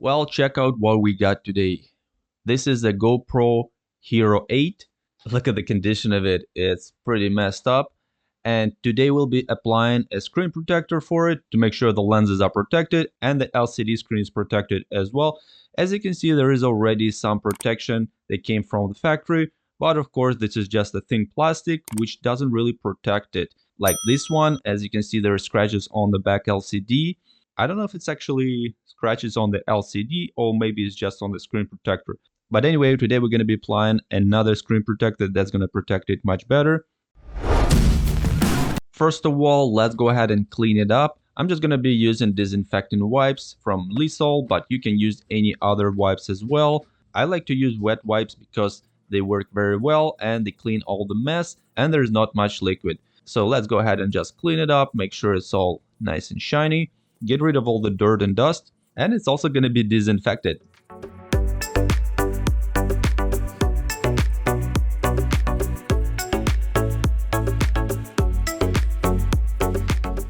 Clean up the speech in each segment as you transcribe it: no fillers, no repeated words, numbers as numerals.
Well, check out what we got today. This is a GoPro Hero 8. Look at the condition of it. It's pretty messed up. And today we'll be applying a screen protector for it to make sure the lenses are protected and the LCD screen is protected as well. As you can see, there is already some protection that came from the factory. But of course, this is just a thin plastic which doesn't really protect it. Like this one, as you can see, there are scratches on the back LCD. I don't know if it's actually scratches on the LCD or maybe it's just on the screen protector. But anyway, today we're going to be applying another screen protector that's going to protect it much better. First of all, let's go ahead and clean it up. I'm just going to be using disinfectant wipes from Lysol, but you can use any other wipes as well. I like to use wet wipes because they work very well and they clean all the mess and there's not much liquid. So let's go ahead and just clean it up, make sure it's all nice and shiny. Get rid of all the dirt and dust, and it's also going to be disinfected.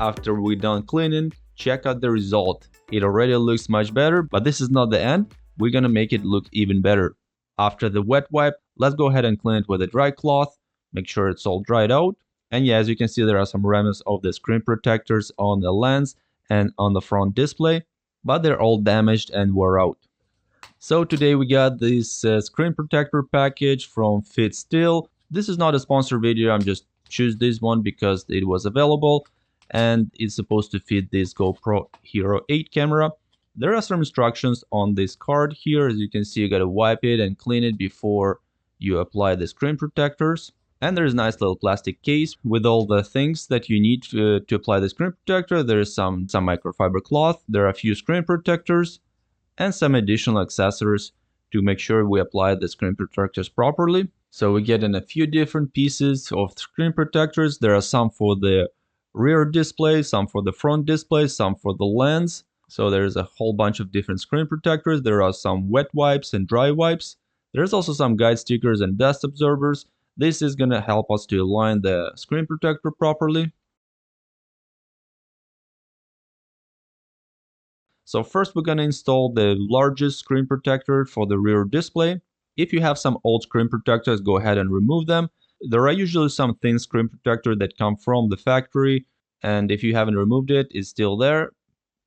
After we're done cleaning, check out the result. It already looks much better, but this is not the end. We're going to make it look even better. After the wet wipe, let's go ahead and clean it with a dry cloth. Make sure it's all dried out. And yeah, as you can see, there are some remnants of the screen protectors on the lens and on the front display, but they're all damaged and wore out. So today we got this screen protector package from Fit Still. This is not a sponsored video, I'm just choose this one because it was available and it's supposed to fit this GoPro Hero 8 camera. There are some instructions on this card here. As you can see, you gotta wipe it and clean it before you apply the screen protectors. And there's a nice little plastic case with all the things that you need to apply the screen protector. There's some microfiber cloth, there are a few screen protectors, and some additional accessories to make sure we apply the screen protectors properly. So we get in a few different pieces of screen protectors. There are some for the rear display, some for the front display, some for the lens. So there's a whole bunch of different screen protectors. There are some wet wipes and dry wipes. There's also some guide stickers and dust absorbers. This is going to help us to align the screen protector properly. So first we're going to install the largest screen protector for the rear display. If you have some old screen protectors, go ahead and remove them. There are usually some thin screen protector that come from the factory, and if you haven't removed it, it's still there.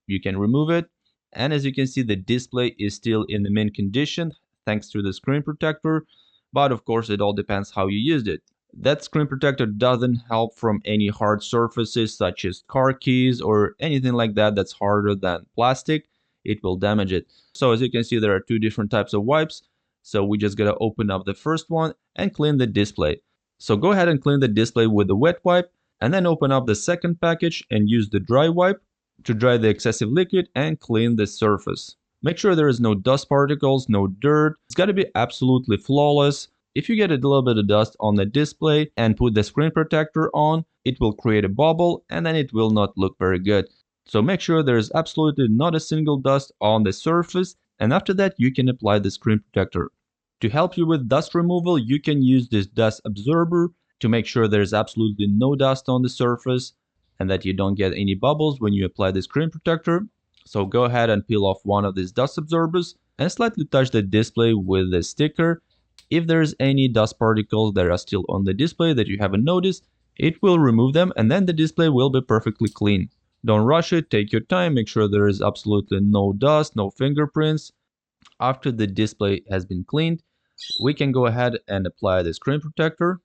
You can remove it. And as you can see, the display is still in the mint condition thanks to the screen protector. But of course, it all depends how you used it. That screen protector doesn't help from any hard surfaces such as car keys or anything like that that's harder than plastic. It will damage it. So as you can see, there are two different types of wipes. So we just gotta open up the first one and clean the display. So go ahead and clean the display with the wet wipe and then open up the second package and use the dry wipe to dry the excessive liquid and clean the surface. Make sure there is no dust particles, no dirt. It's got to be absolutely flawless. If you get a little bit of dust on the display and put the screen protector on, it will create a bubble and then it will not look very good. So make sure there is absolutely not a single dust on the surface, and after that you can apply the screen protector. To help you with dust removal, you can use this dust absorber to make sure there is absolutely no dust on the surface and that you don't get any bubbles when you apply the screen protector. So go ahead and peel off one of these dust absorbers and slightly touch the display with the sticker. If there's any dust particles that are still on the display that you haven't noticed, it will remove them and then the display will be perfectly clean. Don't rush it, take your time, make sure there is absolutely no dust, no fingerprints. After the display has been cleaned, we can go ahead and apply the screen protector.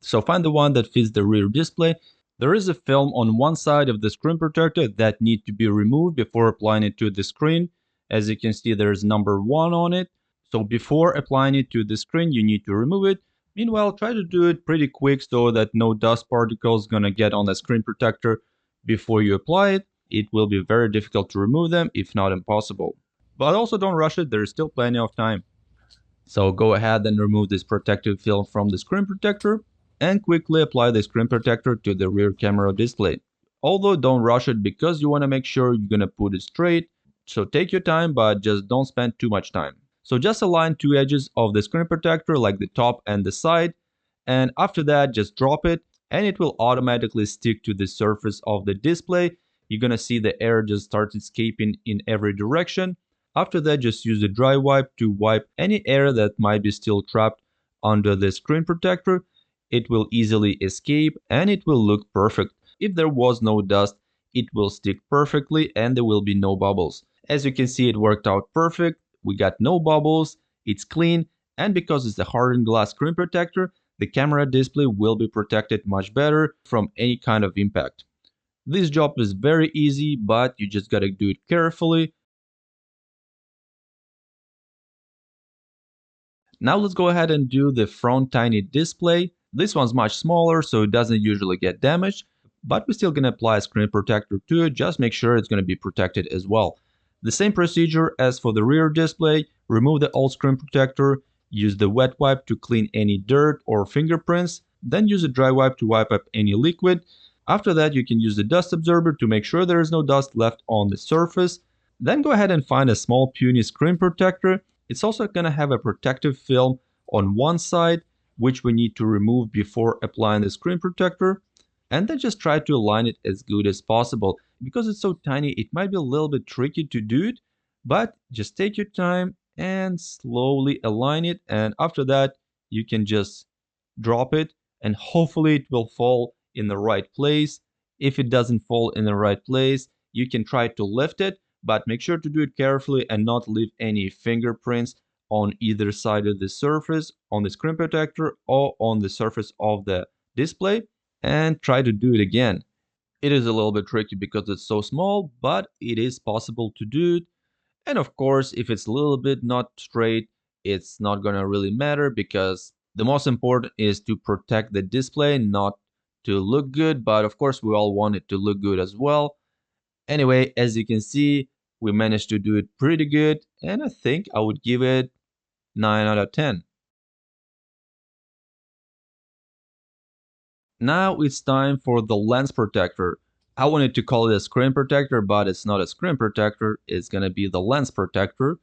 So find the one that fits the rear display. There is a film on one side of the screen protector that needs to be removed before applying it to the screen. As you can see, there's number 1 on it. So before applying it to the screen, you need to remove it. Meanwhile, try to do it pretty quick so that no dust particles gonna get on the screen protector before you apply it. It will be very difficult to remove them, if not impossible. But also don't rush it, there's still plenty of time. So go ahead and remove this protective film from the screen protector and quickly apply the screen protector to the rear camera display. Although don't rush it because you want to make sure you're going to put it straight. So take your time, but just don't spend too much time. So just align two edges of the screen protector, like the top and the side. And after that, just drop it and it will automatically stick to the surface of the display. You're going to see the air just start escaping in every direction. After that, just use the dry wipe to wipe any air that might be still trapped under the screen protector. It will easily escape and it will look perfect. If there was no dust, it will stick perfectly and there will be no bubbles. As you can see, it worked out perfect. We got no bubbles, it's clean, and because it's a hardened glass screen protector, the camera display will be protected much better from any kind of impact. This job is very easy, but you just gotta do it carefully. Now let's go ahead and do the front tiny display. This one's much smaller, so it doesn't usually get damaged, but we're still gonna apply a screen protector to it, just make sure it's gonna be protected as well. The same procedure as for the rear display, remove the old screen protector, use the wet wipe to clean any dirt or fingerprints, then use a dry wipe to wipe up any liquid. After that, you can use the dust absorber to make sure there is no dust left on the surface. Then go ahead and find a small puny screen protector. It's also going to have a protective film on one side, which we need to remove before applying the screen protector. And then just try to align it as good as possible. Because it's so tiny, it might be a little bit tricky to do it, but just take your time and slowly align it. And after that, you can just drop it and hopefully it will fall in the right place. If it doesn't fall in the right place, you can try to lift it, but make sure to do it carefully and not leave any fingerprints on either side of the surface, on the screen protector or on the surface of the display, and try to do it again. It is a little bit tricky because it's so small, but it is possible to do it. And of course, if it's a little bit not straight, it's not gonna really matter because the most important is to protect the display, not to look good, but of course we all want it to look good as well. Anyway, as you can see, we managed to do it pretty good, and I think I would give it 9 out of 10. Now it's time for the lens protector. I wanted to call it a screen protector, but it's not a screen protector, it's gonna be the lens protector.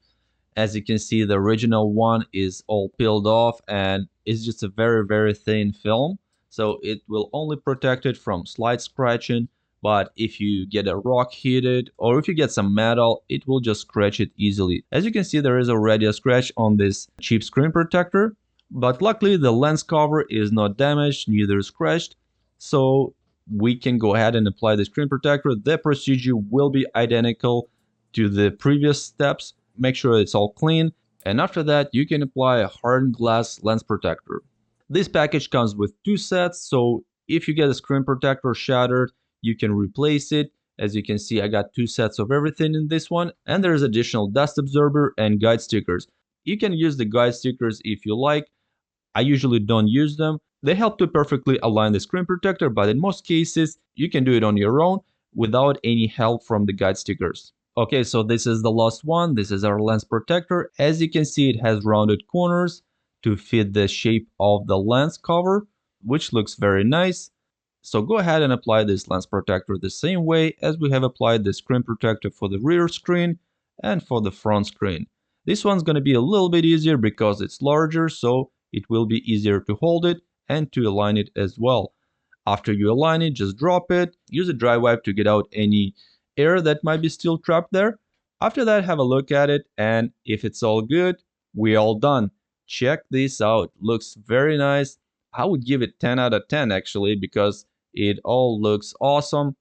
As you can see, the original one is all peeled off and it's just a very thin film. So it will only protect it from slight scratching, but if you get a rock hit it or if you get some metal, it will just scratch it easily. As you can see, there is already a scratch on this cheap screen protector, but luckily the lens cover is not damaged, neither scratched. So we can go ahead and apply the screen protector. The procedure will be identical to the previous steps. Make sure it's all clean, and after that you can apply a hardened glass lens protector. This package comes with 2 sets, so if you get a screen protector shattered, you can replace it. As you can see, I got 2 sets of everything in this one, and there's additional dust absorber and guide stickers. You can use the guide stickers if you like. I usually don't use them. They help to perfectly align the screen protector, but in most cases you can do it on your own without any help from the guide stickers. Okay, so this is the last one. This is our lens protector. As you can see, it has rounded corners to fit the shape of the lens cover, which looks very nice. So go ahead and apply this lens protector the same way as we have applied the screen protector for the rear screen and for the front screen. This one's going to be a little bit easier because it's larger, so it will be easier to hold it and to align it as well. After you align it, just drop it, use a dry wipe to get out any air that might be still trapped there. After that, have a look at it, and if it's all good, we're all done. Check this out, looks very nice. I would give it 10 out of 10 actually, because it all looks awesome.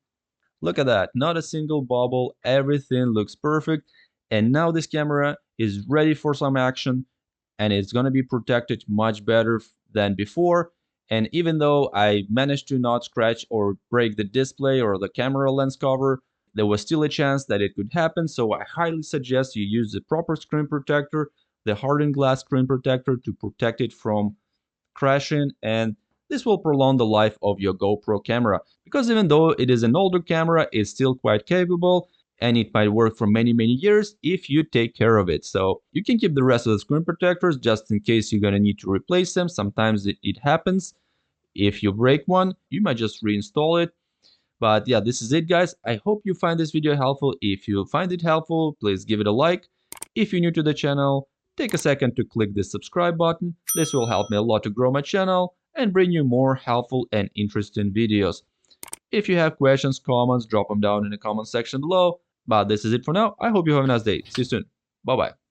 Look at that, not a single bubble, everything looks perfect. And now this camera is ready for some action, and it's going to be protected much better than before. And even though I managed to not scratch or break the display or the camera lens cover, there was still a chance that it could happen. So I highly suggest you use the proper screen protector, the hardened glass screen protector, to protect it from crashing, and this will prolong the life of your GoPro camera, because even though it is an older camera, it's still quite capable and it might work for many years if you take care of it. So you can keep the rest of the screen protectors just in case you're gonna need to replace them. Sometimes it happens. If you break one, you might just reinstall it. But yeah, this is it guys. I hope you find this video helpful. If you find it helpful, please give it a like. If you're new to the channel, take a second to click the subscribe button. This will help me a lot to grow my channel and bring you more helpful and interesting videos. If you have questions, comments, drop them down in the comment section below. But this is it for now. I hope you have a nice day. See you soon. Bye bye.